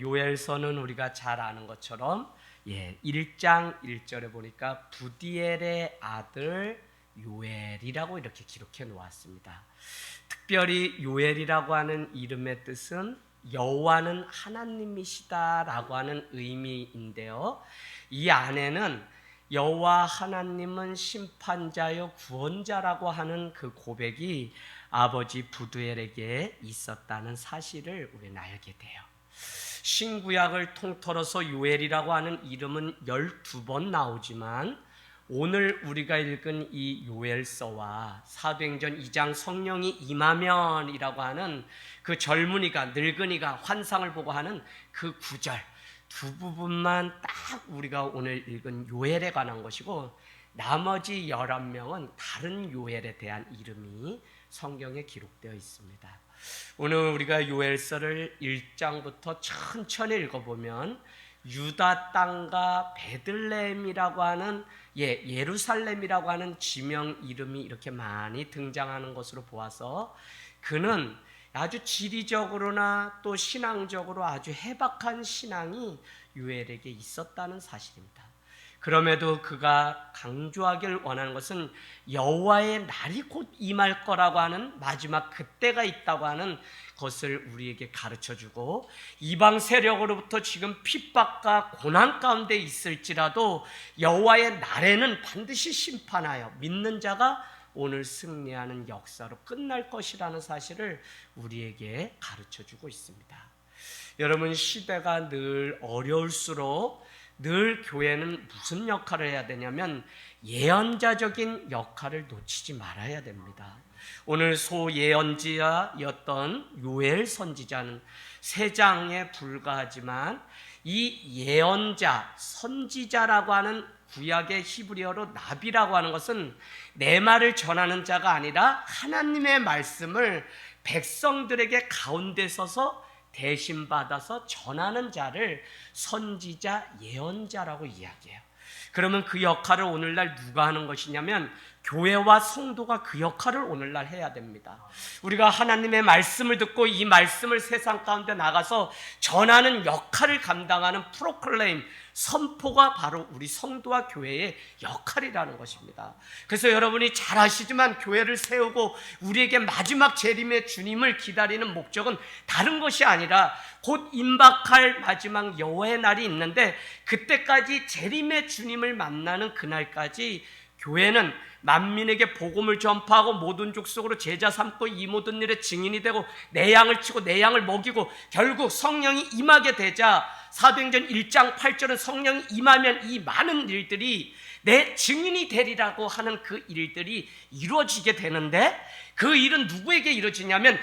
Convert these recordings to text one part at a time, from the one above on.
요엘서는 우리가 잘 아는 것처럼 1장 1절에 보니까 부디엘의 아들 요엘이라고 이렇게 기록해 놓았습니다. 특별히 요엘이라고 하는 이름의 뜻은 여호와는 하나님이시다라고 하는 의미인데요. 이 안에는 여호와 하나님은 심판자요 구원자라고 하는 그 고백이 아버지 부두엘에게 있었다는 사실을 우리는 알게 돼요. 신구약을 통틀어서 요엘이라고 하는 이름은 12번 나오지만 오늘 우리가 읽은 이 요엘서와 사도행전 2장 성령이 임하면이라고 하는 그 젊은이가 늙은이가 환상을 보고 하는 그 구절 두 부분만 딱 우리가 오늘 읽은 요엘에 관한 것이고 나머지 11명은 다른 요엘에 대한 이름이 성경에 기록되어 있습니다. 오늘 우리가 요엘서를 1장부터 천천히 읽어보면 유다 땅과 베들레헴이라고 하는 예루살렘이라고 하는 지명 이름이 이렇게 많이 등장하는 것으로 보아서 그는 아주 지리적으로나 또 신앙적으로 아주 해박한 신앙이 요엘에게 있었다는 사실입니다. 그럼에도 그가 강조하길 원하는 것은 여호와의 날이 곧 임할 거라고 하는 마지막 그때가 있다고 하는 것을 우리에게 가르쳐주고 이방 세력으로부터 지금 핍박과 고난 가운데 있을지라도 여호와의 날에는 반드시 심판하여 믿는 자가 오늘 승리하는 역사로 끝날 것이라는 사실을 우리에게 가르쳐주고 있습니다. 여러분, 시대가 늘 어려울수록 늘 교회는 무슨 역할을 해야 되냐면 예언자적인 역할을 놓치지 말아야 됩니다. 오늘 소예언자였던 요엘 선지자는 3장에 불과하지만 이 예언자, 선지자라고 하는 구약의 히브리어로 나비라고 하는 것은 내 말을 전하는 자가 아니라 하나님의 말씀을 백성들에게 가운데 서서 대신 받아서 전하는 자를 선지자, 예언자라고 이야기해요. 그러면 그 역할을 오늘날 누가 하는 것이냐면 교회와 성도가 그 역할을 오늘날 해야 됩니다. 우리가 하나님의 말씀을 듣고 이 말씀을 세상 가운데 나가서 전하는 역할을 감당하는 프로클레임, 선포가 바로 우리 성도와 교회의 역할이라는 것입니다. 그래서 여러분이 잘 아시지만 교회를 세우고 우리에게 마지막 재림의 주님을 기다리는 목적은 다른 것이 아니라 곧 임박할 마지막 여호와의 날이 있는데 그때까지 재림의 주님을 만나는 그날까지 교회는 만민에게 복음을 전파하고 모든 족속으로 제자 삼고 이 모든 일에 증인이 되고 내 양을 치고 내 양을 먹이고 결국 성령이 임하게 되자 사도행전 1장 8절은 성령이 임하면 이 많은 일들이 내 증인이 되리라고 하는 그 일들이 이루어지게 되는데 그 일은 누구에게 이루어지냐면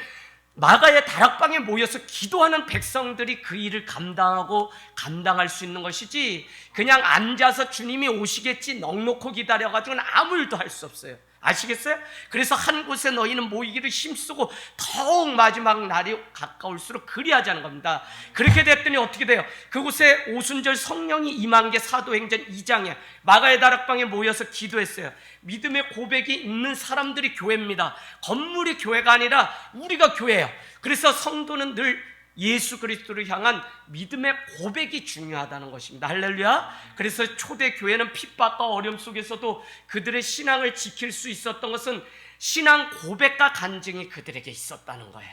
마가의 다락방에 모여서 기도하는 백성들이 그 일을 감당할 수 있는 것이지 그냥 앉아서 주님이 오시겠지 넋놓고 기다려가지고는 아무 일도 할 수 없어요. 아시겠어요? 그래서 한 곳에 너희는 모이기를 힘쓰고 더욱 마지막 날이 가까울수록 그리하자는 겁니다. 그렇게 됐더니 어떻게 돼요? 그곳에 오순절 성령이 임한 게 사도행전 2장에 마가의 다락방에 모여서 기도했어요. 믿음의 고백이 있는 사람들이 교회입니다. 건물이 교회가 아니라 우리가 교회예요. 그래서 성도는 늘 예수 그리스도를 향한 믿음의 고백이 중요하다는 것입니다. 할렐루야. 그래서 초대 교회는 핍박과 어려움 속에서도 그들의 신앙을 지킬 수 있었던 것은 신앙 고백과 간증이 그들에게 있었다는 거예요.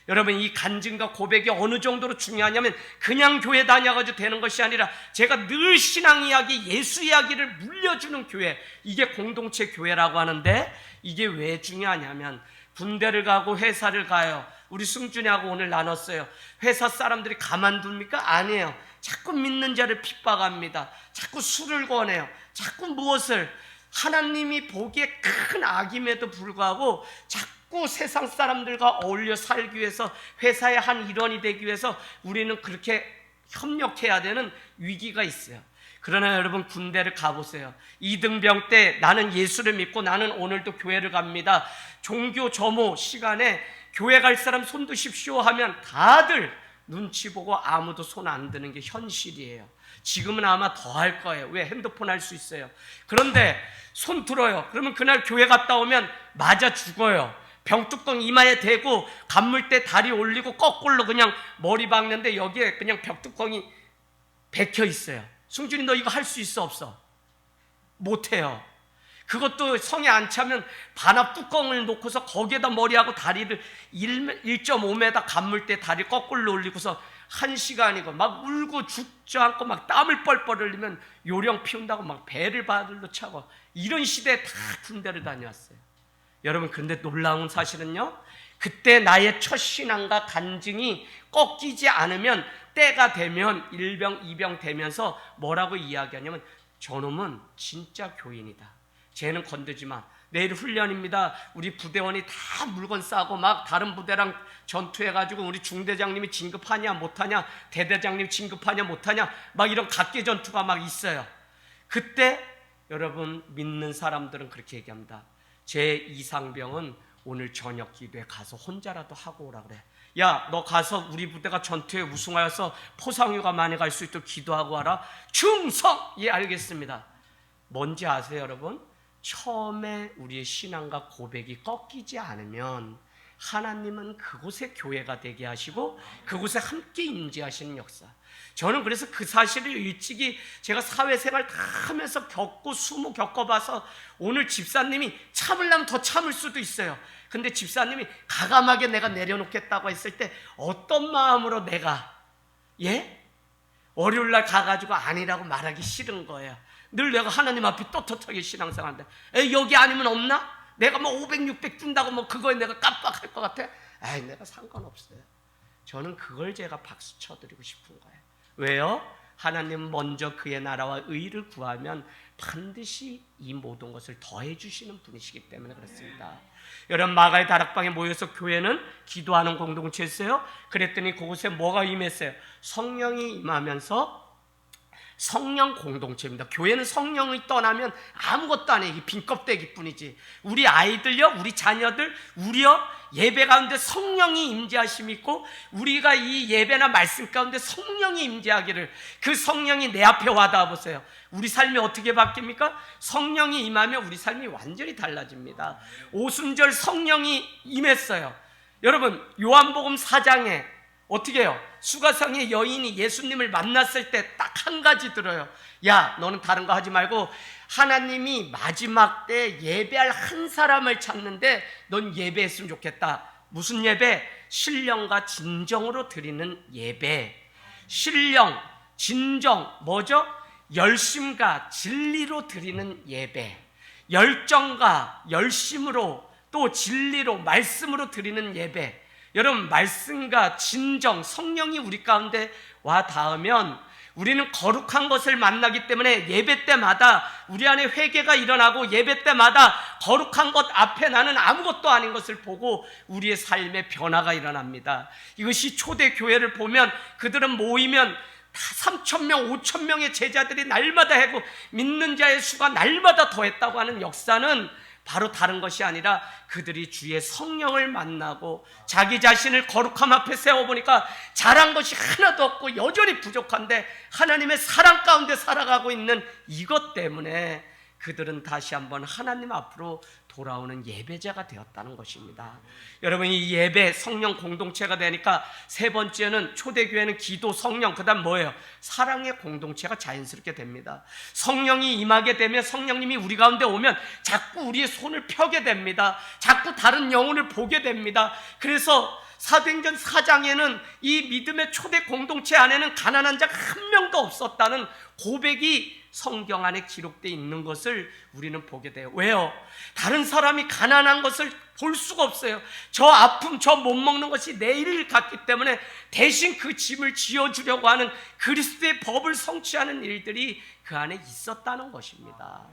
여러분, 이 간증과 고백이 어느 정도로 중요하냐면 그냥 교회 다녀가지고 되는 것이 아니라 제가 늘 신앙 이야기, 예수 이야기를 물려주는 교회, 이게 공동체 교회라고 하는데 이게 왜 중요하냐면 군대를 가고 회사를 가요. 우리 승준이하고 오늘 나눴어요. 회사 사람들이 가만둡니까? 아니에요. 자꾸 믿는 자를 핍박합니다. 자꾸 술을 권해요. 자꾸 무엇을 하나님이 보기에 큰 악임에도 불구하고 자꾸 세상 사람들과 어울려 살기 위해서 회사의 한 일원이 되기 위해서 우리는 그렇게 협력해야 되는 위기가 있어요. 그러나 여러분, 군대를 가보세요. 이등병 때 나는 예수를 믿고 나는 오늘도 교회를 갑니다. 종교 점호 시간에 교회 갈 사람 손 드십시오 하면 다들 눈치 보고 아무도 손 안 드는 게 현실이에요. 지금은 아마 더 할 거예요. 왜? 핸드폰 할 수 있어요. 그런데 손 들어요. 그러면 그날 교회 갔다 오면 맞아 죽어요. 병뚜껑 이마에 대고 간물대 다리 올리고 거꾸로 그냥 머리 박는데 여기에 그냥 병뚜껑이 박혀 있어요. 승준이 너 이거 할 수 있어 없어? 못해요. 그것도 성에 안 차면 반합 뚜껑을 놓고서 거기에다 머리하고 다리를 1.5m 간물대 다리 거꾸로 올리고서 1시간이고 막 울고 죽지 않고 막 땀을 뻘뻘 흘리면 요령 피운다고 막 배를 바들로 차고 이런 시대에 다 군대를 다녀왔어요. 여러분, 근데 놀라운 사실은요, 그때 나의 첫 신앙과 간증이 꺾이지 않으면 때가 되면 1병 2병 되면서 뭐라고 이야기하냐면 저놈은 진짜 교인이다. 쟤는 건드지 마. 내일 훈련입니다. 우리 부대원이 다 물건 싸고 막 다른 부대랑 전투해가지고 우리 중대장님이 진급하냐 못하냐, 대대장님 진급하냐 못하냐, 막 이런 각계 전투가 막 있어요. 그때 여러분 믿는 사람들은 그렇게 얘기합니다. 제 이상병은 오늘 저녁 기도에 가서 혼자라도 하고 오라 그래. 야, 너 가서 우리 부대가 전투에 우승하여서 포상휴가 많이 갈 수 있도록 기도하고 와라. 충성! 예, 알겠습니다. 뭔지 아세요, 여러분? 처음에 우리의 신앙과 고백이 꺾이지 않으면 하나님은 그곳에 교회가 되게 하시고 그곳에 함께 임재하시는 역사. 저는 그래서 그 사실을 일찍이 제가 사회생활 다 하면서 겪고 수모 겪어봐서 오늘 집사님이 참으려면 더 참을 수도 있어요. 근데 집사님이 가감하게 내가 내려놓겠다고 했을 때 어떤 마음으로 내가 월요일날 가가지고 아니라고 말하기 싫은 거예요. 늘 내가 하나님 앞에 떳떳하게 신앙생활하는데 여기 아니면 없나? 내가 뭐 500, 600 준다고 뭐 그거에 내가 깜빡할 것 같아? 내가 상관없어요. 저는 그걸 제가 박수 쳐드리고 싶은 거예요. 왜요? 하나님 먼저 그의 나라와 의를 구하면 반드시 이 모든 것을 더해 주시는 분이시기 때문에 그렇습니다. 여러분, 마가의 다락방에 모여서 교회는 기도하는 공동체였어요. 그랬더니 그곳에 뭐가 임했어요? 성령이 임하면서 성령 공동체입니다. 교회는 성령이 떠나면 아무것도 안 해. 이게 빈 껍데기 뿐이지. 우리 아이들요, 우리 자녀들, 우리요, 예배 가운데 성령이 임재하심이 있고 우리가 이 예배나 말씀 가운데 성령이 임재하기를, 그 성령이 내 앞에 와닿아 보세요. 우리 삶이 어떻게 바뀝니까? 성령이 임하면 우리 삶이 완전히 달라집니다. 오순절 성령이 임했어요. 여러분, 요한복음 4장에 어떻게 해요? 수가성의 여인이 예수님을 만났을 때 딱 한 가지 들어요. 야, 너는 다른 거 하지 말고 하나님이 마지막 때 예배할 한 사람을 찾는데 넌 예배했으면 좋겠다. 무슨 예배? 신령과 진정으로 드리는 예배. 신령, 진정, 뭐죠? 열심과 진리로 드리는 예배. 열정과 열심으로 또 진리로 말씀으로 드리는 예배. 여러분, 말씀과 진정, 성령이 우리 가운데 와 닿으면 우리는 거룩한 것을 만나기 때문에 예배 때마다 우리 안에 회개가 일어나고 예배 때마다 거룩한 것 앞에 나는 아무것도 아닌 것을 보고 우리의 삶에 변화가 일어납니다. 이것이 초대교회를 보면 그들은 모이면 3,000명, 5,000명의 제자들이 날마다 하고 믿는 자의 수가 날마다 더했다고 하는 역사는 바로 다른 것이 아니라 그들이 주의 성령을 만나고 자기 자신을 거룩함 앞에 세워보니까 잘한 것이 하나도 없고 여전히 부족한데 하나님의 사랑 가운데 살아가고 있는 이것 때문에 그들은 다시 한번 하나님 앞으로 돌아오는 예배자가 되었다는 것입니다. 여러분, 이 예배 성령 공동체가 되니까 세 번째는 초대교회는 기도, 성령, 그 다음 뭐예요? 사랑의 공동체가 자연스럽게 됩니다. 성령이 임하게 되면 성령님이 우리 가운데 오면 자꾸 우리의 손을 펴게 됩니다. 자꾸 다른 영혼을 보게 됩니다. 그래서 사도행전 4장에는 이 믿음의 초대 공동체 안에는 가난한 자가 한 명도 없었다는 고백이 성경 안에 기록되어 있는 것을 우리는 보게 돼요. 왜요? 다른 사람이 가난한 것을 볼 수가 없어요. 저 아픔, 저 못 먹는 것이 내 일 같기 때문에 대신 그 짐을 지어주려고 하는 그리스도의 법을 성취하는 일들이 그 안에 있었다는 것입니다.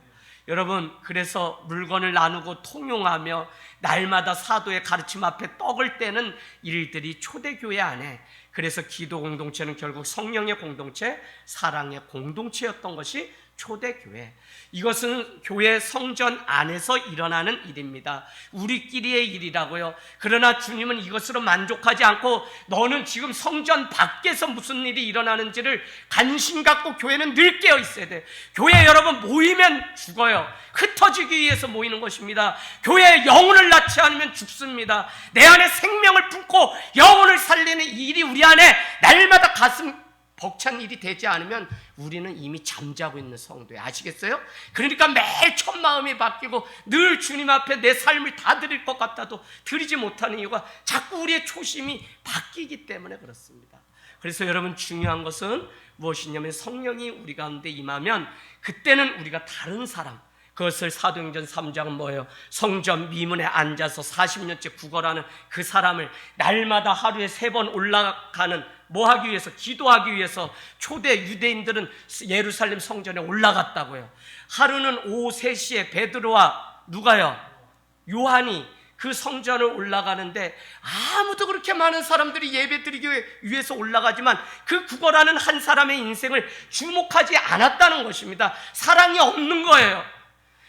여러분, 그래서 물건을 나누고 통용하며 날마다 사도의 가르침 앞에 떡을 떼는 일들이 초대교회 안에, 그래서 기도 공동체는 결국 성령의 공동체, 사랑의 공동체였던 것이 초대교회. 이것은 교회 성전 안에서 일어나는 일입니다. 우리끼리의 일이라고요. 그러나 주님은 이것으로 만족하지 않고 너는 지금 성전 밖에서 무슨 일이 일어나는지를 관심 갖고 교회는 늘 깨어 있어야 돼. 교회 여러분 모이면 죽어요. 흩어지기 위해서 모이는 것입니다. 교회의 영혼을 낳지 않으면 죽습니다. 내 안에 생명을 품고 영혼을 살리는 이 일이 우리 안에 날마다 가슴 벅찬 일이 되지 않으면 우리는 이미 잠자고 있는 성도예요. 아시겠어요? 그러니까 매일 첫 마음이 바뀌고 늘 주님 앞에 내 삶을 다 드릴 것 같아도 드리지 못하는 이유가 자꾸 우리의 초심이 바뀌기 때문에 그렇습니다. 그래서 여러분 중요한 것은 무엇이냐면 성령이 우리 가운데 임하면 그때는 우리가 다른 사람, 그것을 사도행전 3장은 뭐예요? 성전 미문에 앉아서 40년째 구걸하는 그 사람을 날마다 하루에 3번 올라가는 뭐 하기 위해서? 기도하기 위해서 초대 유대인들은 예루살렘 성전에 올라갔다고요. 하루는 오후 3시에 베드로와 누가요? 요한이 그 성전을 올라가는데 아무도 그렇게 많은 사람들이 예배드리기 위해서 올라가지만 그 구걸하는 한 사람의 인생을 주목하지 않았다는 것입니다. 사랑이 없는 거예요.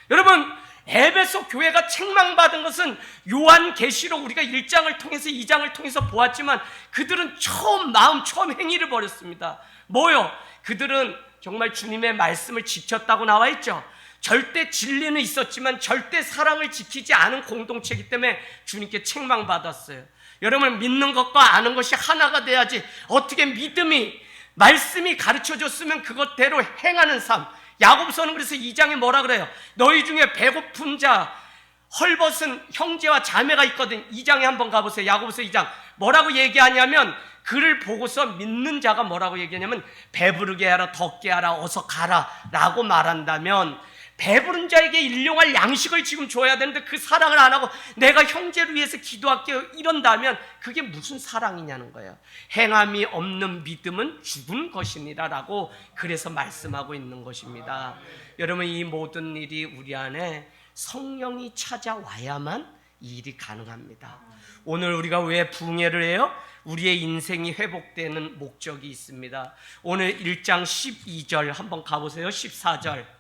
여러분, 에베소 교회가 책망받은 것은 요한계시록 우리가 1장을 통해서 2장을 통해서 보았지만 그들은 처음 행위를 벌였습니다. 뭐요? 그들은 정말 주님의 말씀을 지켰다고 나와 있죠. 절대 진리는 있었지만 절대 사랑을 지키지 않은 공동체이기 때문에 주님께 책망받았어요. 여러분, 믿는 것과 아는 것이 하나가 돼야지 어떻게 믿음이 말씀이 가르쳐줬으면 그것대로 행하는 삶. 야고보서는 그래서 2장에 뭐라 그래요? 너희 중에 배고픈 자, 헐벗은 형제와 자매가 있거든. 2장에 한번 가보세요. 야고보서 2장 뭐라고 얘기하냐면 그를 보고서 믿는 자가 뭐라고 얘기하냐면 배부르게 하라, 덥게 하라, 어서 가라 라고 말한다면 배부른 자에게 일용할 양식을 지금 줘야 되는데 그 사랑을 안 하고 내가 형제를 위해서 기도할게요 이런다면 그게 무슨 사랑이냐는 거예요. 행함이 없는 믿음은 죽은 것이니라 라고 그래서 말씀하고 있는 것입니다. 여러분, 이 모든 일이 우리 안에 성령이 찾아와야만 이 일이 가능합니다. 오늘 우리가 왜 부흥회를 해요? 우리의 인생이 회복되는 목적이 있습니다. 오늘 1장 12절 한번 가보세요. 14절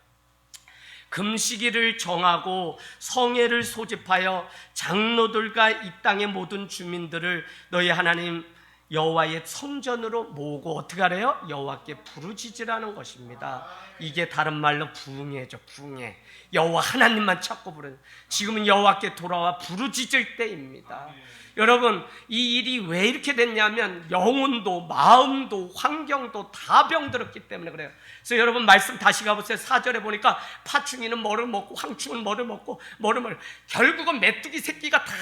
금식일을 정하고 성회를 소집하여 장로들과 이 땅의 모든 주민들을 너희 하나님 여호와의 성전으로 모으고 어떻게 하래요? 여호와께 부르짖으라는 것입니다. 이게 다른 말로 부흥회죠. 부흥회. 여호와 하나님만 찾고 부르는, 지금은 여호와께 돌아와 부르짖을 때입니다. 여러분, 이 일이 왜 이렇게 됐냐면 영혼도 마음도 환경도 다 병들었기 때문에 그래요. 그래서 여러분 말씀 다시 가보세요. 4절에 보니까 파충이는 뭐를 먹고 황충은 뭐를 먹고 뭐를 결국은 메뚜기 새끼가 다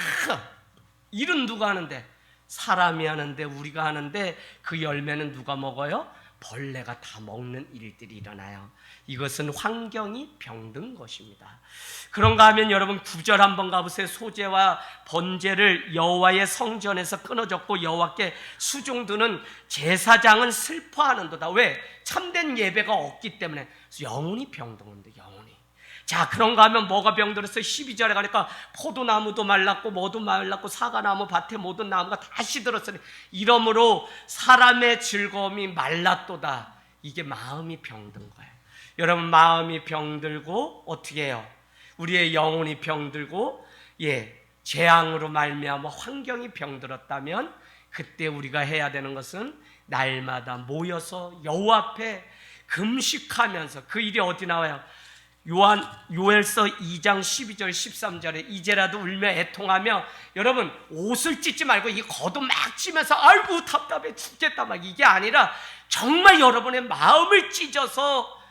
일은 누가 하는데? 사람이 하는데, 우리가 하는데 그 열매는 누가 먹어요? 벌레가 다 먹는 일들이 일어나요. 이것은 환경이 병든 것입니다. 그런가 하면 여러분 9절 한번 가보세요. 소재와 번제를 여호와의 성전에서 끊어졌고 여호와께 수종드는 제사장은 슬퍼하는도다. 왜? 참된 예배가 없기 때문에. 영혼이 병든건데 영혼이. 자, 그런가 하면 뭐가 병들었어요? 12절에 가니까 포도나무도 말랐고 뭐도 말랐고 사과나무 밭에 모든 나무가 다 시들었으니 이러므로 사람의 즐거움이 말랐도다. 이게 마음이 병든 거예요. 여러분, 마음이 병들고 어떻게 해요? 우리의 영혼이 병들고 재앙으로 말미암아 환경이 병들었다면 그때 우리가 해야 되는 것은 날마다 모여서 여호와 앞에 금식하면서, 그 일이 어디 나와요? 요엘서 2장 12절 13절에 이제라도 울며 애통하며, 여러분 옷을 찢지 말고 이 겉옷 막 찢으면서 아이고 답답해 죽겠다 막 이게 아니라 정말 여러분의 마음을 찢어서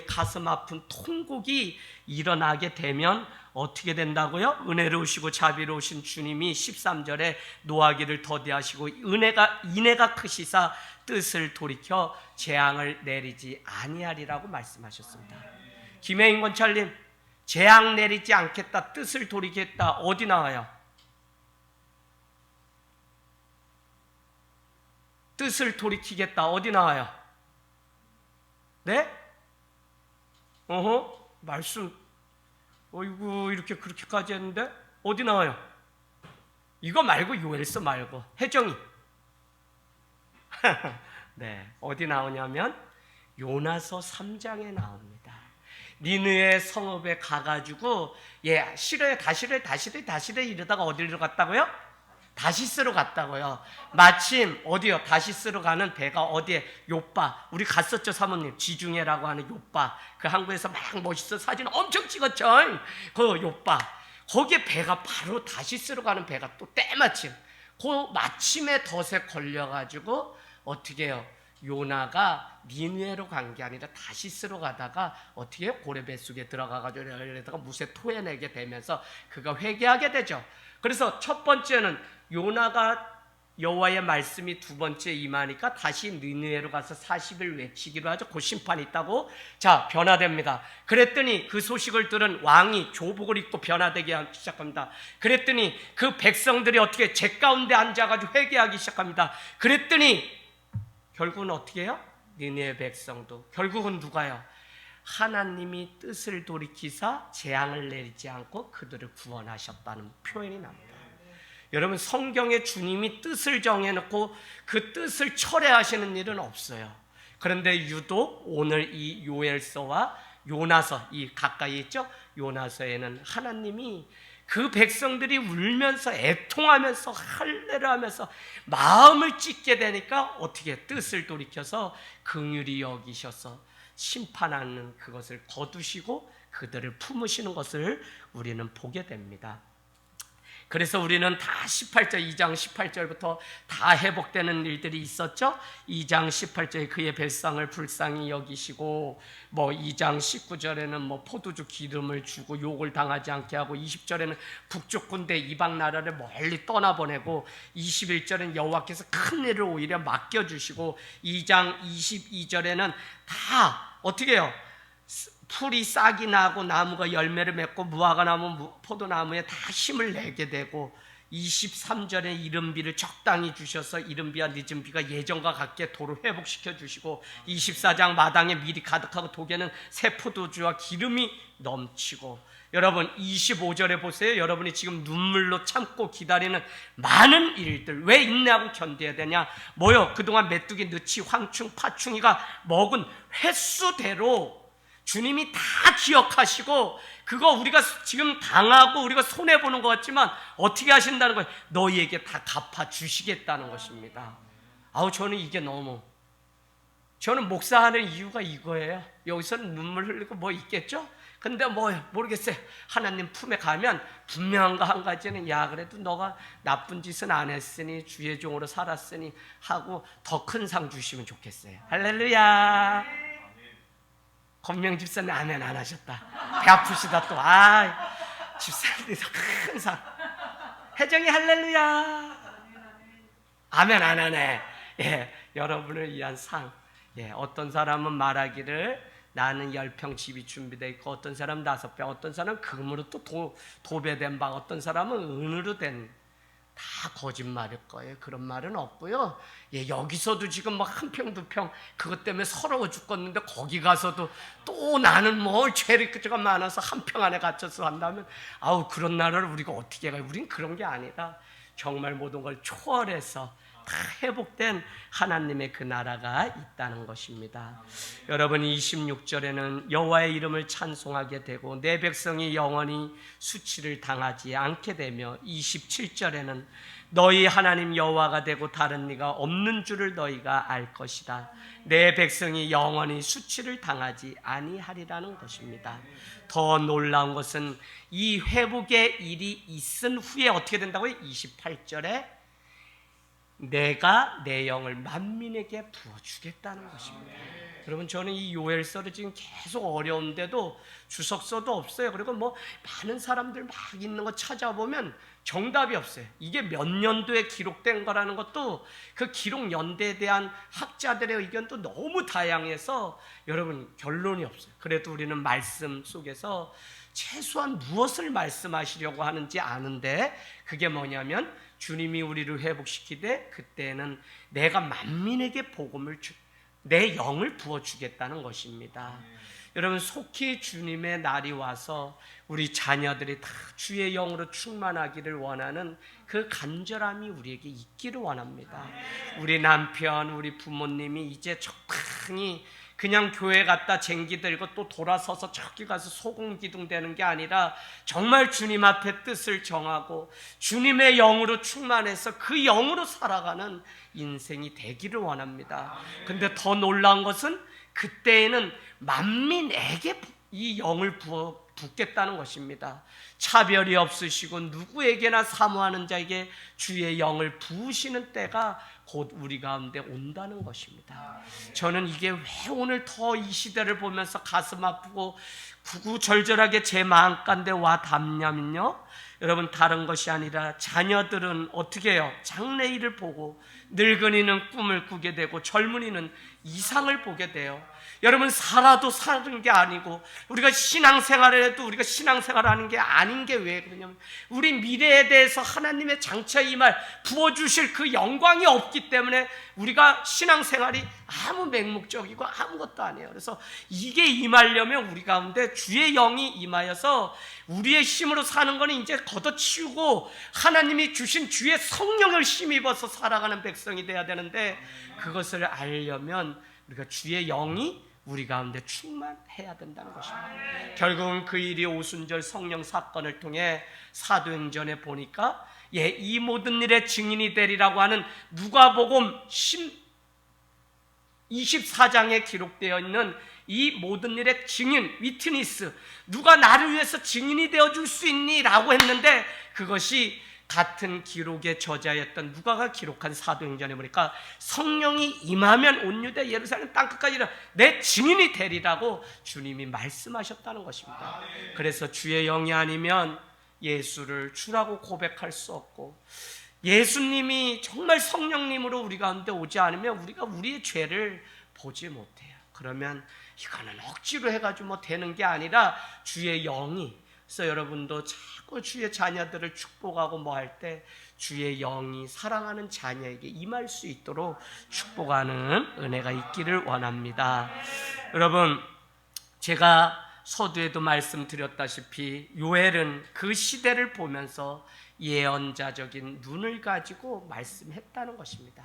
가슴 아픈 통곡이 일어나게 되면 어떻게 된다고요? 은혜로우시고 자비로우신 주님이 13절에 노하기를 더디하시고 인애가 크시사 뜻을 돌이켜 재앙을 내리지 아니하리라고 말씀하셨습니다. 김혜인 권찰님, 재앙 내리지 않겠다, 뜻을 돌이겠다, 어디 나와요? 뜻을 돌이키겠다, 어디 나와요? 네? 말씀, 어이구, 이렇게 그렇게까지 했는데, 어디 나와요? 이거 말고, 요엘서 말고, 혜정이. 네, 어디 나오냐면, 요나서 3장에 나옵니다. 니느웨 성읍에 가가지고 싫어요, 다 싫어요 이러다가 어디로 갔다고요? 다시스로 갔다고요. 마침 어디요? 다시스로 가는 배가 어디에? 요빠. 우리 갔었죠, 사모님. 지중해라고 하는 요빠. 그 한국에서 막 멋있어 사진 엄청 찍었죠. 그 요빠. 거기에 배가 바로 다시스로 가는 배가 또 때마침 그 마침에 덫에 걸려가지고 어떻게 해요? 요나가 니느웨로 간 게 아니라 다시스로 가다가 어떻게 해요? 고래 뱃속에 들어가가지고 이러다가 무쇠 토해내게 되면서 그가 회개하게 되죠. 그래서 첫 번째는 요나가 여호와의 말씀이 두 번째 임하니까 다시 니느웨로 가서 40일 외치기로 하죠. 곧 심판이 있다고. 자, 변화됩니다. 그랬더니 그 소식을 들은 왕이 조복을 입고 변화되기 시작합니다. 그랬더니 그 백성들이 어떻게 제 가운데 앉아가지고 회개하기 시작합니다. 그랬더니 결국은 어떻게 해요? 니느웨 백성도 결국은 누가요? 하나님이 뜻을 돌이키사 재앙을 내리지 않고 그들을 구원하셨다는 표현이 납니다. 여러분, 성경에 주님이 뜻을 정해놓고 그 뜻을 철회하시는 일은 없어요. 그런데 유독 오늘 이 요엘서와 요나서, 이 가까이 있죠? 요나서에는 하나님이 그 백성들이 울면서 애통하면서 할례를 하면서 마음을 찢게 되니까 어떻게 뜻을 돌이켜서 긍휼히 여기셔서 심판하는 그것을 거두시고 그들을 품으시는 것을 우리는 보게 됩니다. 그래서 우리는 다 2장 18절부터 다 회복되는 일들이 있었죠. 2장 18절에 그의 벨상을 불쌍히 여기시고 2장 19절에는 포도주 기름을 주고 욕을 당하지 않게 하고 20절에는 북쪽 군대 이방 나라를 멀리 떠나보내고 21절에는 여호와께서 큰 일을 오히려 맡겨주시고 2장 22절에는 다 어떻게 해요? 풀이 싹이 나고 나무가 열매를 맺고 무화과 나무, 포도나무에 다 힘을 내게 되고 23절에 이른비를 적당히 주셔서 이른비와 늦은비가 예전과 같게 도로 회복시켜 주시고 24장 마당에 밀이 가득하고 독에는 새 포도주와 기름이 넘치고 여러분 25절에 보세요. 여러분이 지금 눈물로 참고 기다리는 많은 일들 왜 인내하고 견뎌야 되냐? 뭐요? 그동안 메뚜기, 느치, 황충, 파충이가 먹은 횟수대로 주님이 다 기억하시고 그거 우리가 지금 당하고 우리가 손해보는 것 같지만 어떻게 하신다는 거예요? 너희에게 다 갚아주시겠다는 것입니다. 저는 이게 저는 목사하는 이유가 이거예요. 여기서는 눈물 흘리고 뭐 있겠죠? 근데 모르겠어요. 하나님 품에 가면 분명한 거 한 가지는 그래도 너가 나쁜 짓은 안 했으니 주의 종으로 살았으니 하고 더 큰 상 주시면 좋겠어요. 할렐루야. 권명 집사님 아멘 안 하셨다. 배 아프시다 또. 집사님이 더 큰 상. 혜정이 할렐루야. 아멘 안 하네. 여러분을 위한 상. 어떤 사람은 말하기를 나는 10평 집이 준비되어 있고 어떤 사람은 5평, 어떤 사람은 금으로 또 도배된 방, 어떤 사람은 은으로 된, 다 거짓말일 거예요. 그런 말은 없고요. 여기서도 지금 한 평, 2평 그것 때문에 서러워 죽겠는데 거기 가서도 또 나는 죄가 많아서 한 평 안에 갇혀서 한다면 그런 나라를 우리가 어떻게 가요? 우린 그런 게 아니다. 정말 모든 걸 초월해서 다 회복된 하나님의 그 나라가 있다는 것입니다. 여러분 26절에는 여호와의 이름을 찬송하게 되고 내 백성이 영원히 수치를 당하지 않게 되며 27절에는 너희 하나님 여호와가 되고 다른 이가 없는 줄을 너희가 알 것이다. 내 백성이 영원히 수치를 당하지 아니하리라는 것입니다. 더 놀라운 것은 이 회복의 일이 있은 후에 어떻게 된다고요? 28절에 내가 내 영을 만민에게 부어주겠다는 것입니다. 여러분 저는 이 요엘서를 지금 계속 어려운데도 주석서도 없어요. 그리고 많은 사람들 막 있는 거 찾아보면 정답이 없어요. 이게 몇 년도에 기록된 거라는 것도 그 기록 연대에 대한 학자들의 의견도 너무 다양해서 여러분 결론이 없어요. 그래도 우리는 말씀 속에서 최소한 무엇을 말씀하시려고 하는지 아는데 그게 뭐냐면 주님이 우리를 회복시키되 그때는 내가 만민에게 복음을 내 영을 부어주겠다는 것입니다. 여러분 속히 주님의 날이 와서 우리 자녀들이 다 주의 영으로 충만하기를 원하는 그 간절함이 우리에게 있기를 원합니다. 우리 남편, 우리 부모님이 이제 적당히 그냥 교회 갔다 쟁기 들고 또 돌아서서 저기 가서 소금기둥 되는 게 아니라 정말 주님 앞에 뜻을 정하고 주님의 영으로 충만해서 그 영으로 살아가는 인생이 되기를 원합니다. 근데 더 놀라운 것은 그때에는 만민에게 이 영을 붓겠다는 것입니다. 차별이 없으시고 누구에게나 사모하는 자에게 주의 영을 부으시는 때가 곧 우리 가운데 온다는 것입니다. 저는 이게 왜 오늘 더 이 시대를 보면서 가슴 아프고 구구절절하게 제 마음 가운데 와 닿냐면요, 여러분 다른 것이 아니라 자녀들은 어떻게 해요? 장래일을 보고 늙은이는 꿈을 꾸게 되고 젊은이는 이상을 보게 돼요. 여러분 살아도 사는 게 아니고 우리가 신앙생활을 해도 우리가 신앙생활을 하는 게 아닌 게 왜 그러냐면 우리 미래에 대해서 하나님의 장차 이 말 부어주실 그 영광이 없기 때문에 우리가 신앙생활이 아무 맹목적이고 아무것도 아니에요. 그래서 이게 임하려면 우리 가운데 주의 영이 임하여서 우리의 힘으로 사는 거는 이제 걷어치우고 하나님이 주신 주의 성령을 힘입어서 살아가는 백성이 돼야 되는데, 그것을 알려면 우리가 주의 영이 우리 가운데 충만해야 된다는 것입니다. 결국은 그 일이 오순절 성령 사건을 통해 사도행전에 보니까 이 모든 일의 증인이 되리라고 하는 누가복음 24장에 기록되어 있는 이 모든 일의 증인, 위트니스, 누가 나를 위해서 증인이 되어줄 수 있니? 라고 했는데 그것이 같은 기록의 저자였던 누가가 기록한 사도행전에 보니까 성령이 임하면 온 유대 예루살렘 땅끝까지 내 증인이 되리라고 주님이 말씀하셨다는 것입니다. 그래서 주의 영이 아니면 예수를 주라고 고백할 수 없고, 예수님이 정말 성령님으로 우리 가운데 오지 않으면 우리가 우리의 죄를 보지 못해요. 그러면 이거는 억지로 해가지고 뭐 되는 게 아니라 주의 영이, 그래서 여러분도 자꾸 주의 자녀들을 축복하고 뭐 할 때 주의 영이 사랑하는 자녀에게 임할 수 있도록 축복하는 은혜가 있기를 원합니다. 여러분, 제가 서두에도 말씀드렸다시피 요엘은 그 시대를 보면서 예언자적인 눈을 가지고 말씀했다는 것입니다.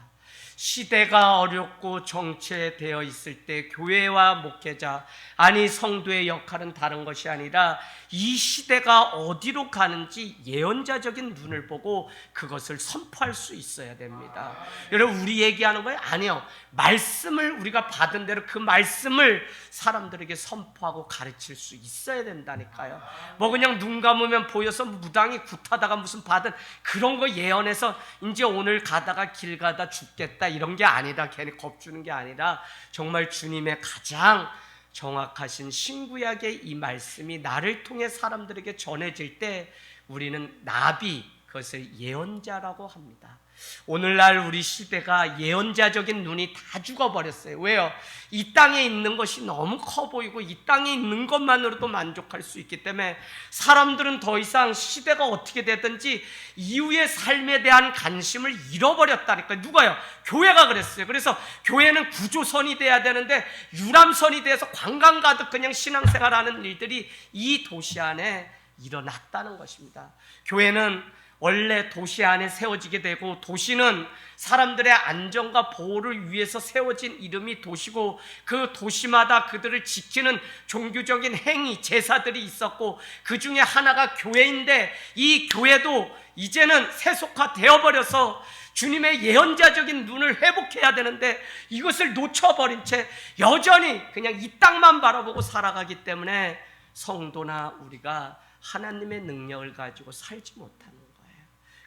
시대가 어렵고 정체되어 있을 때 교회와 목회자, 아니 성도의 역할은 다른 것이 아니라 이 시대가 어디로 가는지 예언자적인 눈을 보고 그것을 선포할 수 있어야 됩니다. 여러분, 우리 얘기하는 거예요? 아니요. 말씀을 우리가 받은 대로 그 말씀을 사람들에게 선포하고 가르칠 수 있어야 된다니까요. 뭐 그냥 눈 감으면 보여서 무당이 굿하다가 무슨 받은 그런 거 예언해서 이제 오늘 가다가 길 가다 죽겠다 이런 게 아니라, 괜히 겁주는 게 아니라 정말 주님의 가장 정확하신 신구약의 이 말씀이 나를 통해 사람들에게 전해질 때 우리는 나비, 그것을 예언자라고 합니다. 오늘날 우리 시대가 예언자적인 눈이 다 죽어버렸어요. 왜요? 이 땅에 있는 것이 너무 커 보이고 이 땅에 있는 것만으로도 만족할 수 있기 때문에 사람들은 더 이상 시대가 어떻게 되든지 이후의 삶에 대한 관심을 잃어버렸다니까요. 누가요? 교회가 그랬어요. 그래서 교회는 구조선이 돼야 되는데 유람선이 돼서 관광 가득 그냥 신앙생활하는 일들이 이 도시 안에 일어났다는 것입니다. 교회는 원래 도시 안에 세워지게 되고, 도시는 사람들의 안전과 보호를 위해서 세워진 이름이 도시고, 그 도시마다 그들을 지키는 종교적인 행위, 제사들이 있었고, 그 중에 하나가 교회인데, 이 교회도 이제는 세속화되어 버려서 주님의 예언자적인 눈을 회복해야 되는데 이것을 놓쳐버린 채 여전히 그냥 이 땅만 바라보고 살아가기 때문에 성도나 우리가 하나님의 능력을 가지고 살지 못하는 거예요.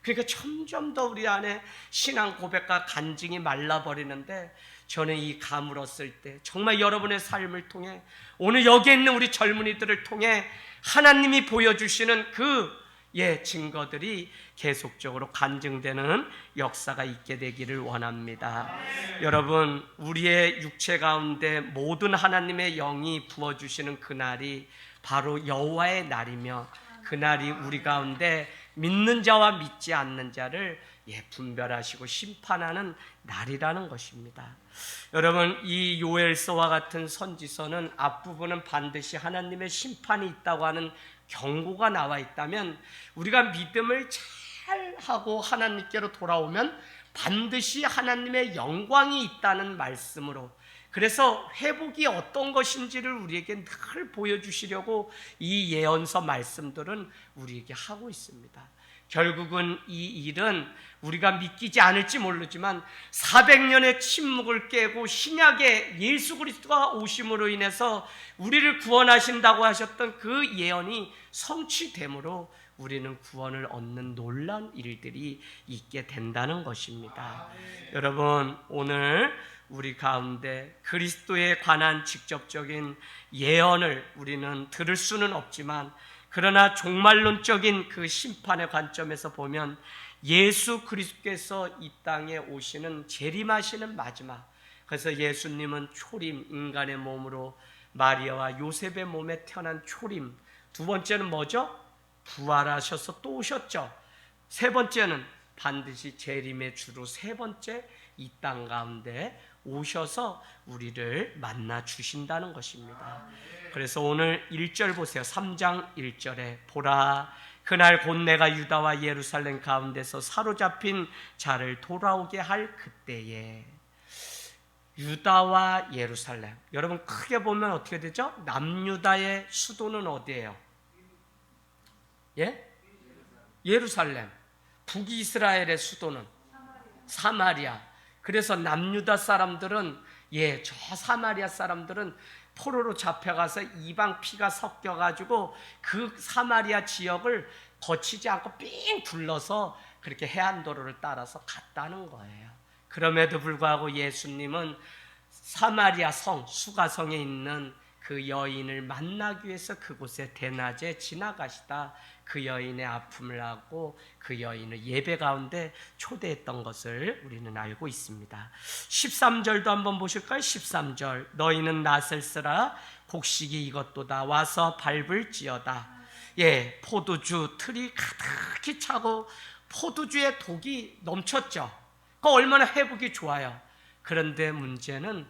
그러니까 점점 더 우리 안에 신앙 고백과 간증이 말라버리는데, 저는 이 가물었을 때 정말 여러분의 삶을 통해, 오늘 여기 있는 우리 젊은이들을 통해 하나님이 보여주시는 그 증거들이 계속적으로 간증되는 역사가 있게 되기를 원합니다. 여러분, 우리의 육체 가운데 모든 하나님의 영이 부어주시는 그날이 바로 여호와의 날이며, 그날이 우리 가운데 믿는 자와 믿지 않는 자를 분별하시고 심판하는 날이라는 것입니다. 여러분, 이 요엘서와 같은 선지서는 앞부분은 반드시 하나님의 심판이 있다고 하는 경고가 나와 있다면, 우리가 믿음을 잘 하고 하나님께로 돌아오면 반드시 하나님의 영광이 있다는 말씀으로, 그래서 회복이 어떤 것인지를 우리에게 늘 보여주시려고 이 예언서 말씀들은 우리에게 하고 있습니다. 결국은 이 일은 우리가 믿기지 않을지 모르지만 400년의 침묵을 깨고 신약의 예수 그리스도가 오심으로 인해서 우리를 구원하신다고 하셨던 그 예언이 성취됨으로 우리는 구원을 얻는 놀라운 일들이 있게 된다는 것입니다. 여러분, 오늘 우리 가운데 그리스도에 관한 직접적인 예언을 우리는 들을 수는 없지만, 그러나 종말론적인 그 심판의 관점에서 보면 예수 그리스도께서 이 땅에 오시는 재림하시는 마지막, 그래서 예수님은 초림, 인간의 몸으로 마리아와 요셉의 몸에 태어난 초림, 두 번째는 뭐죠? 부활하셔서 또 오셨죠. 세 번째는 반드시 재림의 주로 세 번째 이 땅 가운데 오셔서 우리를 만나 주신다는 것입니다. 그래서 오늘 1절 보세요. 3장 1절에 보라, 그날 곧 내가 유다와 예루살렘 가운데서 사로잡힌 자를 돌아오게 할 그때에. 유다와 예루살렘, 여러분 크게 보면 어떻게 되죠? 남유다의 수도는 어디예요? 예? 예루살렘. 북이스라엘의 수도는 사마리아. 그래서 남유다 사람들은, 저 사마리아 사람들은 포로로 잡혀가서 이방 피가 섞여가지고 그 사마리아 지역을 거치지 않고 삥 둘러서 그렇게 해안도로를 따라서 갔다는 거예요. 그럼에도 불구하고 예수님은 사마리아 성, 수가성에 있는 그 여인을 만나기 위해서 그곳에 대낮에 지나가시다 그 여인의 아픔을 하고 그 여인을 예배 가운데 초대했던 것을 우리는 알고 있습니다. 13절도 한번 보실까요? 13절, 너희는 낫을 쓰라, 곡식이 익었도다, 와서 밟을지어다. 포도주 틀이 가득히 차고 포도주의 독이 넘쳤죠. 그 얼마나 회복이 좋아요. 그런데 문제는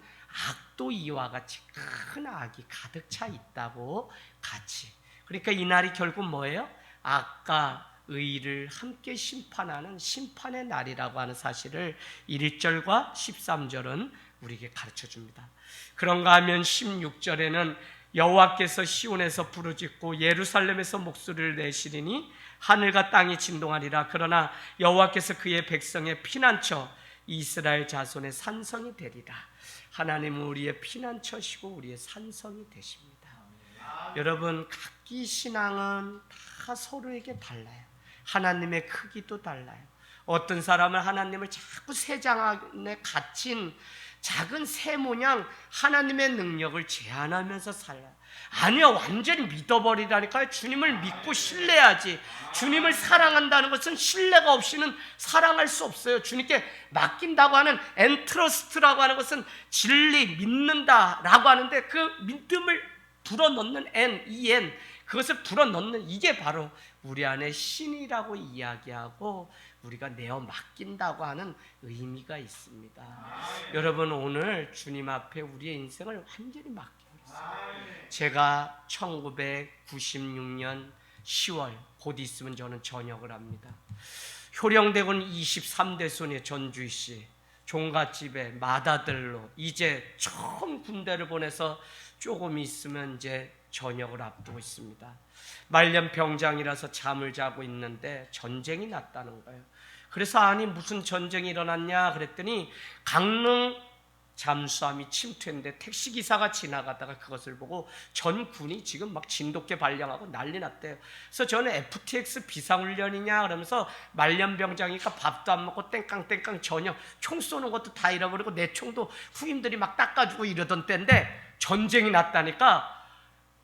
악도 이와 같이 큰 악이 가득 차 있다고 같이. 그러니까 이날이 결국 뭐예요? 악과 의를 함께 심판하는 심판의 날이라고 하는 사실을 1절과 13절은 우리에게 가르쳐 줍니다. 그런가 하면 16절에는 여호와께서 시온에서 부르짖고 예루살렘에서 목소리를 내시리니 하늘과 땅이 진동하리라. 그러나 여호와께서 그의 백성의 피난처 이스라엘 자손의 산성이 되리라. 하나님은 우리의 피난처시고 우리의 산성이 되십니다. 여러분, 각기 신앙은 다 서로에게 달라요. 하나님의 크기도 달라요. 어떤 사람은 하나님을 자꾸 새장 안에 갇힌 작은 새 모양 하나님의 능력을 제한하면서 살아요. 아니요, 완전히 믿어버리라니까요. 주님을 믿고 신뢰하지. 주님을 사랑한다는 것은 신뢰가 없이는 사랑할 수 없어요. 주님께 맡긴다고 하는 엔트러스트라고 하는 것은 진리, 믿는다라고 하는데 그 믿음을 불어넣는 그것을 불어넣는 이게 바로 우리 안에 신이라고 이야기하고 우리가 내어 맡긴다고 하는 의미가 있습니다. 여러분, 오늘 주님 앞에 우리의 인생을 완전히 맡겨버렸어요. 제가 1996년 10월 곧 있으면 저는 전역을 합니다. 효령대군 23대손의 전주희씨 종갓집에 맏아들로 이제 처음 군대를 보내서 조금 있으면 이제 전역을 앞두고 있습니다. 말년병장이라서 잠을 자고 있는데 전쟁이 났다는 거예요. 그래서 아니 무슨 전쟁이 일어났냐 그랬더니 강릉 잠수함이 침투했는데 택시기사가 지나가다가 그것을 보고 전 군이 지금 막 진돗개 발령하고 난리 났대요. 그래서 저는 FTX 비상훈련이냐 그러면서 말년병장이니까 밥도 안 먹고 땡깡땡깡 저녁 총 쏘는 것도 다 잃어버리고 내 총도 후임들이 막 닦아주고 이러던 때인데 전쟁이 났다니까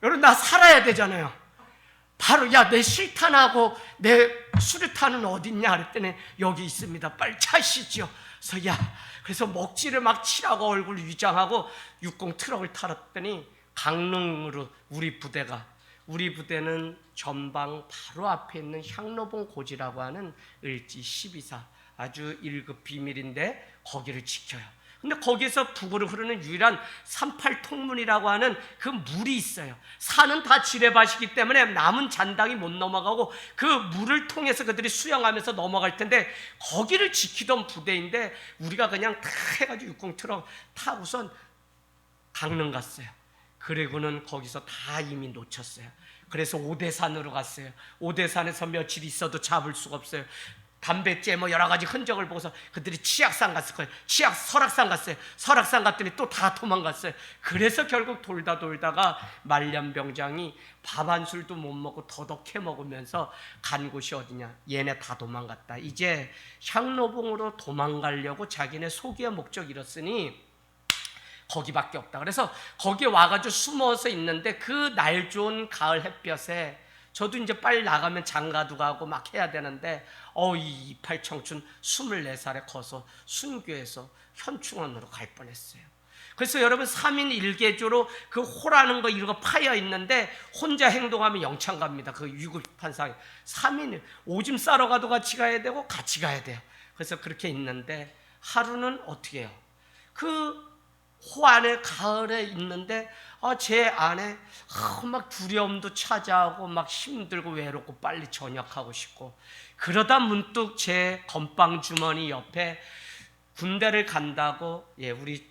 여러분, 나 살아야 되잖아요. 바로 내 실탄하고 내 수류탄은 어딨냐 그랬더니 여기 있습니다. 빨리 차시죠. 그래서 먹지를 막 칠하고 얼굴 위장하고 60 트럭을 탈았더니 강릉으로 우리 부대는 전방 바로 앞에 있는 향로봉 고지라고 하는 을지 12사 아주 1급 비밀인데 거기를 지켜요. 근데 거기에서 북으로 흐르는 유일한 38통문이라고 하는 그 물이 있어요. 산은 다 지뢰밭이기 때문에 남은 잔당이 못 넘어가고 그 물을 통해서 그들이 수영하면서 넘어갈 텐데 거기를 지키던 부대인데 우리가 그냥 다 해가지고 60 트럭 타고선 강릉 갔어요. 그리고는 거기서 다 이미 놓쳤어요. 그래서 오대산으로 갔어요. 오대산에서 며칠 있어도 잡을 수가 없어요. 담배째 뭐 여러 가지 흔적을 보고서 그들이 치악산 갔을 거예요. 설악산 갔어요. 설악산 갔더니 또 다 도망갔어요. 그래서 결국 돌다가 말년병장이 밥 한 술도 못 먹고 더덕해 먹으면서 간 곳이 어디냐? 얘네 다 도망갔다. 이제 향로봉으로 도망가려고 자기네 소기의 목적 잃었으니 거기밖에 없다. 그래서 거기에 와가지고 숨어서 있는데 그 날 좋은 가을 햇볕에 저도 이제 빨리 나가면 장가도 가고 막 해야 되는데 이 이팔 청춘 24살에 커서 순교해서 현충원으로 갈 뻔했어요. 그래서 여러분 3인 1개조로 그 호라는 거 이런 거 파여 있는데 혼자 행동하면 영창 갑니다. 그 위급한 상황. 3인 오줌 싸러 가도 같이 가야 되고 같이 가야 돼요. 그래서 그렇게 있는데 하루는 어떻게 해요? 그 호 안에 가을에 있는데 제 안에 막 두려움도 찾아오고 막 힘들고 외롭고 빨리 전역하고 싶고 그러다 문득 제 건빵 주머니 옆에 군대를 간다고 우리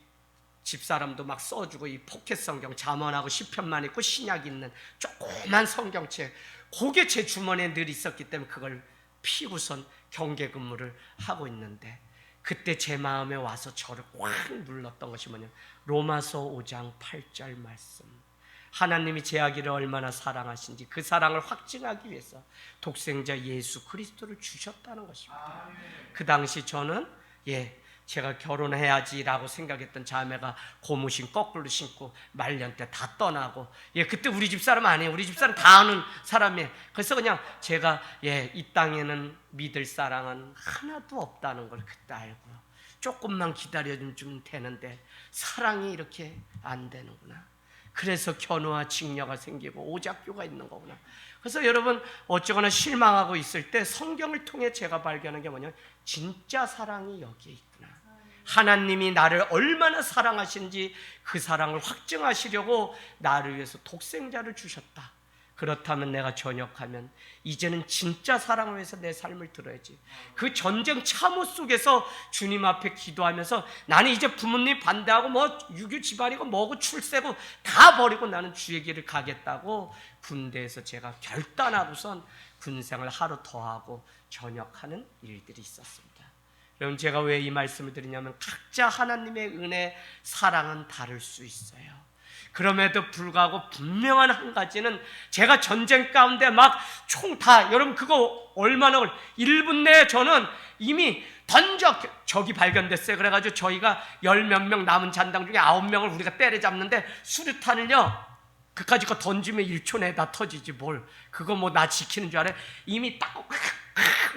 집사람도 막 써주고 이 포켓 성경 잠언하고 시편만 있고 신약 있는 조그만 성경책 그게 제 주머니에 늘 있었기 때문에 그걸 피고선 경계 근무를 하고 있는데 그때 제 마음에 와서 저를 확 눌렀던 것이 뭐냐? 로마서 5장 8절 말씀. 하나님이 제 아기를 얼마나 사랑하신지 그 사랑을 확증하기 위해서 독생자 예수 그리스도를 주셨다는 것입니다. 그 당시 저는 제가 결혼해야지라고 생각했던 자매가 고무신 거꾸로 신고 말년 때 다 떠나고 그때 우리 집사람 아니에요. 우리 집사람 다 아는 사람이에요. 그래서 그냥 제가 이 땅에는 믿을 사랑은 하나도 없다는 걸 그때 알고 조금만 기다려주면 되는데 사랑이 이렇게 안 되는구나. 그래서 견우와 직녀가 생기고 오작교가 있는 거구나. 그래서 여러분 어쩌거나 실망하고 있을 때 성경을 통해 제가 발견한 게 뭐냐면 진짜 사랑이 여기에 있구나. 하나님이 나를 얼마나 사랑하신지 그 사랑을 확증하시려고 나를 위해서 독생자를 주셨다. 그렇다면 내가 전역하면 이제는 진짜 사랑을 위해서 내 삶을 들어야지. 그 전쟁 참호 속에서 주님 앞에 기도하면서 나는 이제 부모님 반대하고 뭐 유교 집안이고 뭐고 출세고 다 버리고 나는 주의 길을 가겠다고 군대에서 제가 결단하고선 군생을 하루 더 하고 전역하는 일들이 있었습니다. 여러분 제가 왜 이 말씀을 드리냐면 각자 하나님의 은혜 사랑은 다를 수 있어요. 그럼에도 불구하고 분명한 한 가지는 제가 전쟁 가운데 막 총 다 여러분 그거 얼마나 1분 내에 저는 이미 적이 발견됐어요. 그래가지고 저희가 10몇 명 남은 잔당 중에 9명을 우리가 때려잡는데 수류탄을요 그까짓 거 던지면 1초 내에 다 터지지 뭘 그거 뭐 나 지키는 줄 알아요? 이미 딱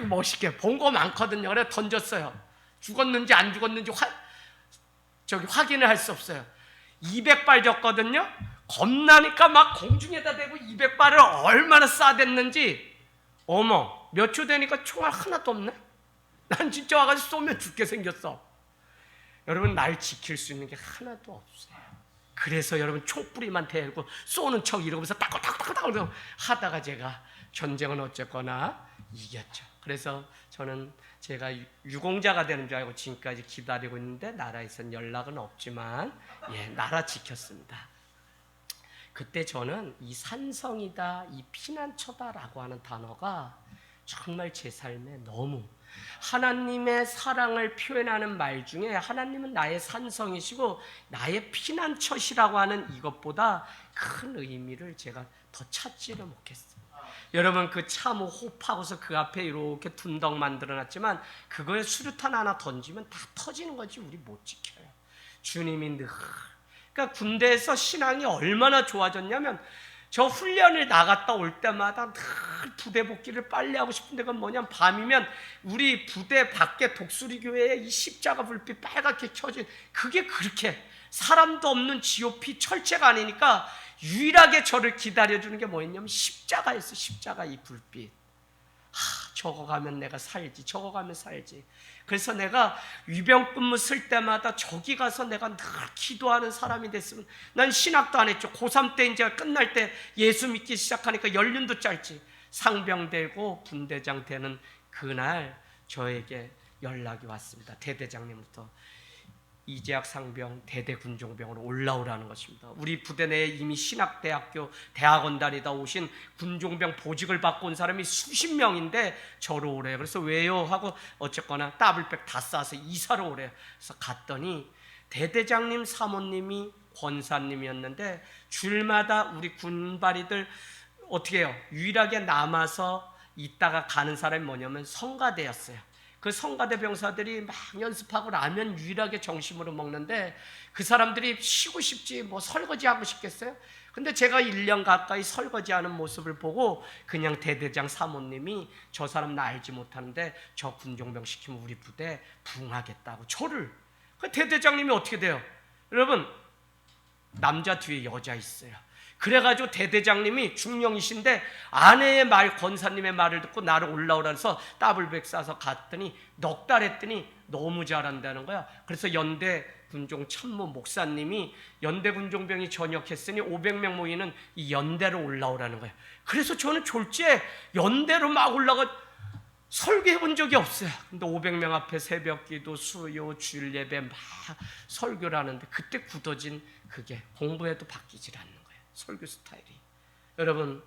멋있게 본 거 많거든요. 그래 던졌어요. 죽었는지 안 죽었는지 확인을 할 수 없어요. 200발 졌거든요. 겁나니까 막 공중에다 대고 200발을 얼마나 쏴댔는지 몇 초 되니까 총알 하나도 없네. 난 진짜 와가지고 쏘면 죽게 생겼어. 여러분 날 지킬 수 있는 게 하나도 없어요. 그래서 여러분 총뿌리만 대고 쏘는 척 이러면서 따고따고따고 하다가 제가 전쟁은 어쨌거나 이겼죠. 그래서 저는 제가 유공자가 되는 줄 알고 지금까지 기다리고 있는데 나라에선 연락은 없지만 나라 지켰습니다. 그때 저는 이 산성이다, 이 피난처다라고 하는 단어가 정말 제 삶에 너무 하나님의 사랑을 표현하는 말 중에 하나님은 나의 산성이시고 나의 피난처시라고 하는 이것보다 큰 의미를 제가 더 찾지를 못했어요. 여러분 그 참호 호파고서 그 앞에 이렇게 둔덕 만들어놨지만 그거에 수류탄 하나 던지면 다 터지는 거지 우리 못 지켜요. 주님이 늘 그러니까 군대에서 신앙이 얼마나 좋아졌냐면 저 훈련을 나갔다 올 때마다 늘 부대 복귀를 빨리 하고 싶은데 그건 뭐냐면 밤이면 우리 부대 밖에 독수리 교회에 이 십자가 불빛 빨갛게 켜진 그게 그렇게 사람도 없는 GOP 철제가 아니니까 유일하게 저를 기다려주는 게 뭐였냐면 십자가였어. 십자가 이 불빛. 저거 가면 내가 살지. 저거 가면 살지. 그래서 내가 위병근무 쓸 때마다 저기 가서 내가 늘 기도하는 사람이 됐으면 난 신학도 안 했죠. 고3 때 이제 끝날 때 예수 믿기 시작하니까 연륜도 짧지. 상병되고 분대장 되는 그날 저에게 연락이 왔습니다. 대대장님부터 이재학 상병 대대군종병으로 올라오라는 것입니다. 우리 부대 내에 이미 신학대학교 대학원 다니다 오신 군종병 보직을 받고 온 사람이 수십 명인데 저로 오래요. 그래서 왜요? 하고 어쨌거나 더블백 다 싸서 이사로 오래요. 그래서 갔더니 대대장님 사모님이 권사님이었는데 주일마다 우리 군바리들 어떻게 해요? 유일하게 남아서 있다가 가는 사람이 뭐냐면 성가대였어요. 그 성가대 병사들이 막 연습하고 라면 유일하게 정심으로 먹는데 그 사람들이 쉬고 싶지 뭐 설거지하고 싶겠어요? 근데 제가 1년 가까이 설거지하는 모습을 보고 그냥 대대장 사모님이 저 사람 나 알지 못하는데 저 군종병 시키면 우리 부대 부응하겠다고 저를. 그 대대장님이 어떻게 돼요? 여러분 남자 뒤에 여자 있어요. 그래가지고 대대장님이 중령이신데 아내의 말 권사님의 말을 듣고 나를 올라오라 해서 더블백 싸서 갔더니 넉 달 했더니 너무 잘한다는 거야. 그래서 연대 군종 참모 목사님이 연대 군종병이 전역했으니 500명 모이는 이 연대로 올라오라는 거야. 그래서 저는 졸지에 연대로 막 올라가 설교해 본 적이 없어요. 근데 500명 앞에 새벽기도 수요 주일 예배 막 설교를 하는데 그때 굳어진 그게 공부해도 바뀌질 않는 거예요. 설교 스타일이. 여러분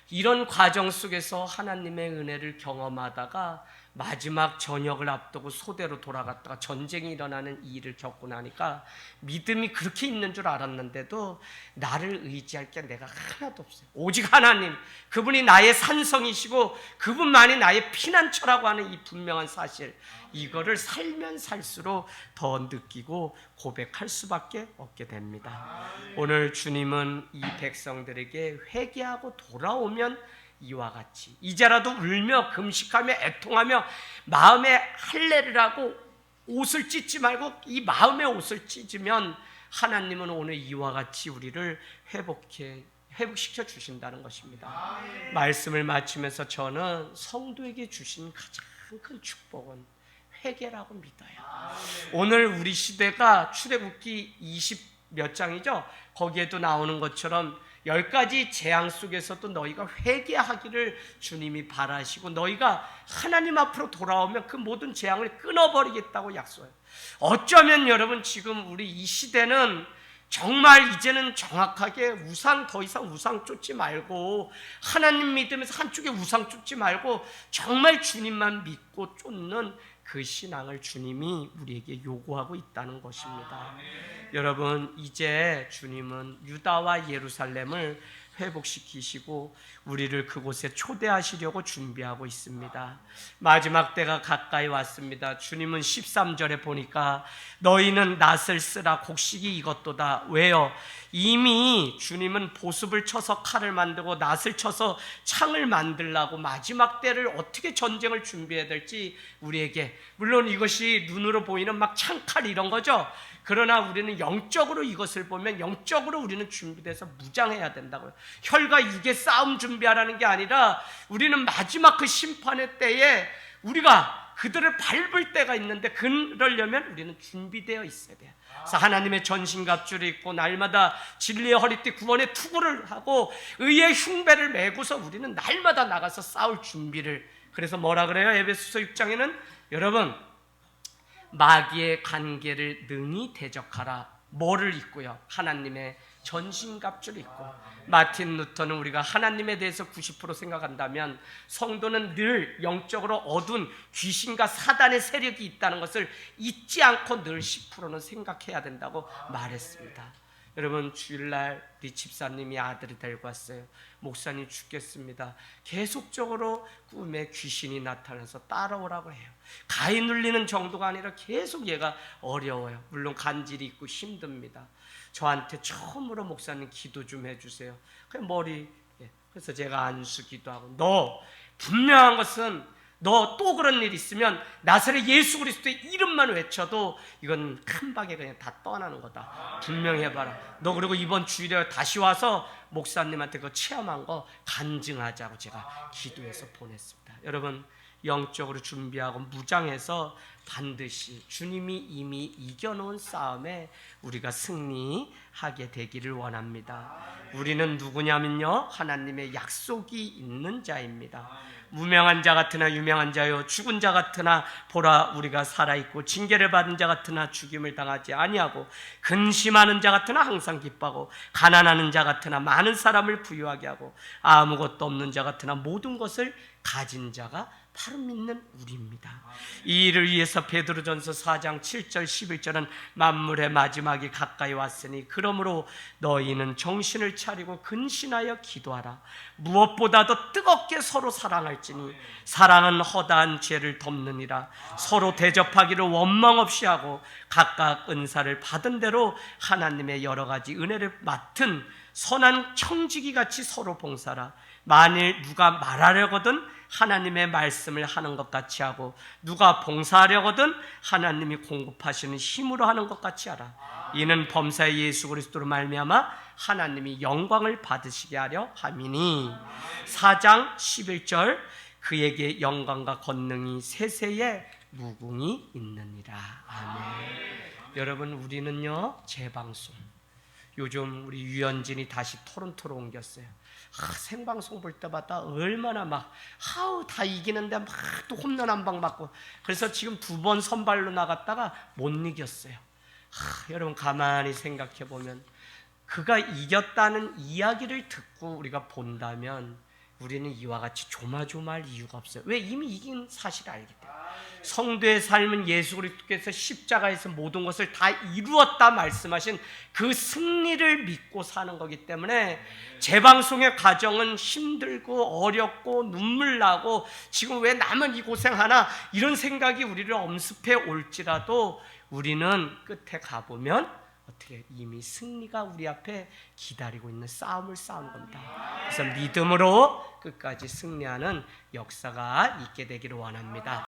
이런 과정 속에서 하나님의 은혜를 경험하다가 마지막 저녁을 앞두고 소대로 돌아갔다가 전쟁이 일어나는 이 일을 겪고 나니까 믿음이 그렇게 있는 줄 알았는데도 나를 의지할 게 내가 하나도 없어요. 오직 하나님, 그분이 나의 산성이시고 그분만이 나의 피난처라고 하는 이 분명한 사실, 이거를 살면 살수록 더 느끼고 고백할 수밖에 없게 됩니다. 오늘 주님은 이 백성들에게 회개하고 돌아오면 이와 같이 이제라도 울며 금식하며 애통하며 마음에 할례를 하고 옷을 찢지 말고 이 마음의 옷을 찢으면 하나님은 오늘 이와 같이 우리를 회복시켜 주신다는 것입니다. 말씀을 마치면서 저는 성도에게 주신 가장 큰 축복은 회개라고 믿어요. 오늘 우리 시대가 출애굽기 20 몇 장이죠? 거기에도 나오는 것처럼 10가지 재앙 속에서도 너희가 회개하기를 주님이 바라시고 너희가 하나님 앞으로 돌아오면 그 모든 재앙을 끊어버리겠다고 약속해요. 어쩌면 여러분 지금 우리 이 시대는 정말 이제는 정확하게 더 이상 우상 쫓지 말고 하나님 믿으면서 한쪽에 우상 쫓지 말고 정말 주님만 믿고 쫓는 그 신앙을 주님이 우리에게 요구하고 있다는 것입니다. 여러분 이제 주님은 유다와 예루살렘을 회복시키시고 우리를 그곳에 초대하시려고 준비하고 있습니다. 마지막 때가 가까이 왔습니다. 주님은 13절에 보니까 너희는 낫을 쓰라 곡식이 익었도다. 왜요? 이미 주님은 보습을 쳐서 칼을 만들고 낫을 쳐서 창을 만들라고 마지막 때를 어떻게 전쟁을 준비해야 될지 우리에게, 물론 이것이 눈으로 보이는 막 창칼 이런 거죠. 그러나 우리는 영적으로 이것을 보면 영적으로 우리는 준비돼서 무장해야 된다고요. 혈과 육의 싸움 준비하라는 게 아니라 우리는 마지막 그 심판의 때에 우리가 그들을 밟을 때가 있는데 그러려면 우리는 준비되어 있어야 돼요. 그래서 하나님의 전신갑주를 입고 날마다 진리의 허리띠 구원의 투구를 하고 의의 흉배를 메고서 우리는 날마다 나가서 싸울 준비를. 그래서 뭐라 그래요? 에베소서 6장에는 여러분 마귀의 관계를 능히 대적하라. 뭐를 입고요? 하나님의 전신갑주를 입고. 마틴 루터는 우리가 하나님에 대해서 90% 생각한다면 성도는 늘 영적으로 어두운 귀신과 사단의 세력이 있다는 것을 잊지 않고 늘 10%는 생각해야 된다고 말했습니다. 여러분 주일날 우리 집사님이 아들을 데리고 왔어요. 목사님 죽겠습니다. 계속적으로 꿈에 귀신이 나타나서 따라오라고 해요. 가위 눌리는 정도가 아니라 계속 얘가 어려워요. 물론 간질이 있고 힘듭니다. 저한테 처음으로 목사님 기도 좀 해주세요. 그냥 그래서 제가 안수 기도하고 너 분명한 것은 너 또 그런 일 있으면 나사렛 예수 그리스도의 이름만 외쳐도 이건 한 방에 그냥 다 떠나는 거다. 분명히 해봐라. 너 그리고 이번 주일에 다시 와서 목사님한테 그 체험한 거 간증하자고 제가 기도해서 보냈습니다. 여러분 영적으로 준비하고 무장해서 반드시 주님이 이미 이겨놓은 싸움에 우리가 승리하게 되기를 원합니다. 우리는 누구냐면요, 하나님의 약속이 있는 자입니다. 무명한 자 같으나 유명한 자요, 죽은 자 같으나 보라 우리가 살아있고, 징계를 받은 자 같으나 죽임을 당하지 아니하고, 근심하는 자 같으나 항상 기뻐하고, 가난하는 자 같으나 많은 사람을 부유하게 하고, 아무것도 없는 자 같으나 모든 것을 가진 자가 바로 믿는 우리입니다. 이 일을 위해서 베드로전서 4장 7절 11절은 만물의 마지막이 가까이 왔으니 그러므로 너희는 정신을 차리고 근신하여 기도하라. 무엇보다도 뜨겁게 서로 사랑할지니 사랑은 허다한 죄를 덮느니라. 서로 대접하기를 원망 없이 하고 각각 은사를 받은 대로 하나님의 여러 가지 은혜를 맡은 선한 청지기 같이 서로 봉사라. 만일 누가 말하려거든 하나님의 말씀을 하는 것 같이 하고, 누가 봉사하려거든 하나님이 공급하시는 힘으로 하는 것 같이 하라. 이는 범사의 예수 그리스도로 말미암아 하나님이 영광을 받으시게 하려 함이니. 4장 11절 그에게 영광과 권능이 세세에 무궁히 있느니라. 아멘. 여러분, 우리는요 재방송, 요즘 우리 유현진이 다시 토론토로 옮겼어요. 생방송 볼 때마다 얼마나 다 이기는데 또 홈런 한 방 맞고, 그래서 지금 2번 선발로 나갔다가 못 이겼어요. 여러분, 가만히 생각해 보면 그가 이겼다는 이야기를 듣고 우리가 본다면 우리는 이와 같이 조마조마할 이유가 없어요. 왜? 이미 이긴 사실을 알기 때문에. 성도의 삶은 예수 그리스도께서 십자가에서 모든 것을 다 이루었다 말씀하신 그 승리를 믿고 사는 거기 때문에 재방송의 과정은 힘들고 어렵고 눈물 나고 지금 왜 나만 이 고생하나 이런 생각이 우리를 엄습해 올지라도 우리는 끝에 가보면 어떻게 이미 승리가 우리 앞에 기다리고 있는 싸움을 싸우는 겁니다. 그래서 믿음으로 끝까지 승리하는 역사가 있게 되기를 원합니다.